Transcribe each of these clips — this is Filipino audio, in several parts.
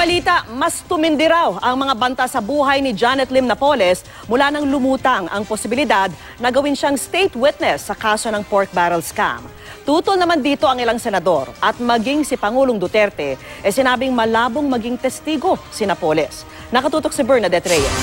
balita, mas tumindi raw ang mga banta sa buhay ni Janet Lim Napoles mula nang lumutang ang posibilidad na gawin siyang state witness sa kaso ng pork barrel scam. Tutol naman dito ang ilang senador at maging si Pangulong Duterte sinabing malabong maging testigo si Napoles. Nakatutok si Bernadette Reyes.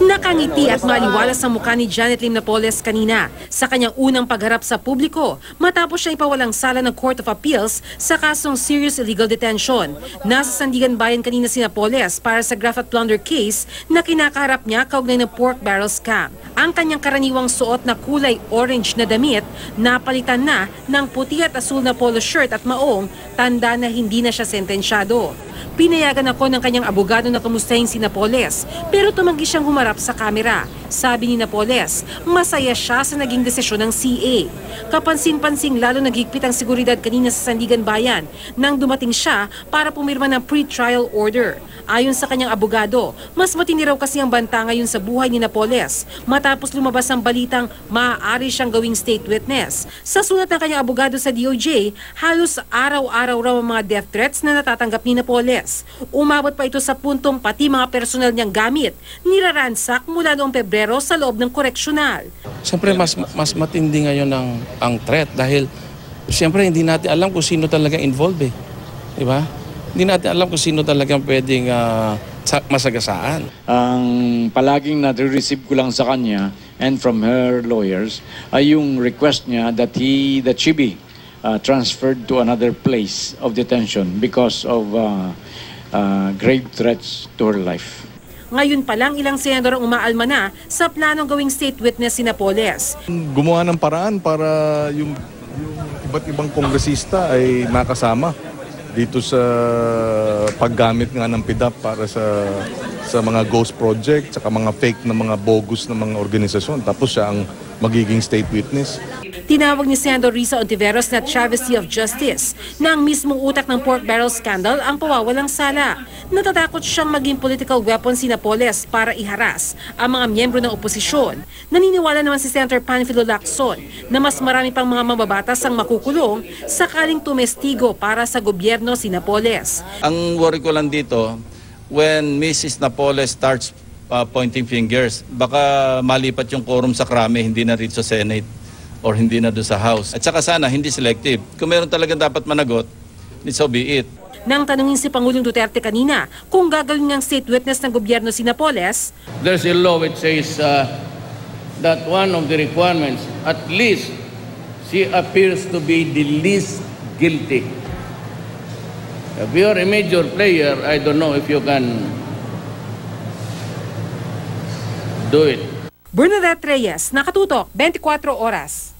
Nakangiti at maliwalas ang mukha ni Janet Lim Napoles kanina sa kanyang unang pagharap sa publiko matapos siya ipawalang sala ng Court of Appeals sa kasong serious illegal detention. Nasa Sandigan Bayan kanina si Napoles para sa graft at plunder case na kinakaharap niya kaugnay ng pork barrel scam. Ang kanyang karaniwang suot na kulay orange na damit napalitan na ng puti at asul na polo shirt at maong, tanda na hindi na siya sentensyado. Pinayagan ako ng kanyang abogado na kumustahin si Napoles pero tumanggi siyang humarap sa kamera. Sabi ni Napoles, masaya siya sa naging desisyon ng CA. Kapansin-pansing lalo naghigpit ang seguridad kanina sa Sandigan Bayan nang dumating siya para pumirma ng pre-trial order. Ayon sa kanyang abogado, mas matindi raw kasi ang banta ngayon sa buhay ni Napoles matapos lumabas ang balitang maaari siyang gawing state witness. Sa sulat ng kanyang abogado sa DOJ, halos araw-araw raw ang mga death threats na natatanggap ni Napoles. Umabot pa ito sa puntong pati mga personal niyang gamit niraransak mula noong Pebrero sa loob ng koreksyonal. Siyempre mas matindi ngayon ang threat dahil siyempre hindi natin alam kung sino talaga involved eh. Di ba? Hindi natin alam kung sino talagang pwedeng masagasaan. Ang palaging nare-receive ko lang sa kanya and from her lawyers ay yung request niya that she be transferred to another place of detention because of grave threats to her life. Ngayon pa lang ilang senador ang umaalma na sa planong gawing state witness si Napoles. Gumawa ng paraan para yung iba't ibang kongresista ay makasama dito sa paggamit nga ng PDAP para sa mga ghost project, saka mga fake na mga bogus na mga organisasyon. Tapos siya ang magiging state witness. Tinawag ni Senador Risa Ontiveros na travesty of justice na ang mismong utak ng pork barrel scandal ang pawawalang sala. Natatakot siyang maging political weapon si Napoles para iharas ang mga miyembro ng oposisyon. Naniniwala naman si Senator Panfilo Lacson na mas marami pang mga mababatas ang makukulong sakaling tumestigo para sa gobyerno si Napoles. Ang worry ko lang dito, when Mrs. Napoles starts pointing fingers, baka malipat yung quorum sa krame, hindi na rin sa Senate or hindi na doon sa House. At saka sana hindi selective. Kung meron talagang dapat managot, so be it. Nang tanungin si Pangulong Duterte kanina kung gagawin ng state witness ng gobyerno si Napoles, there's a law which says that one of the requirements, at least she appears to be the least guilty. If you're a major player, I don't know if you can do it. Bernadette Reyes, Nakatutok, 24 Oras.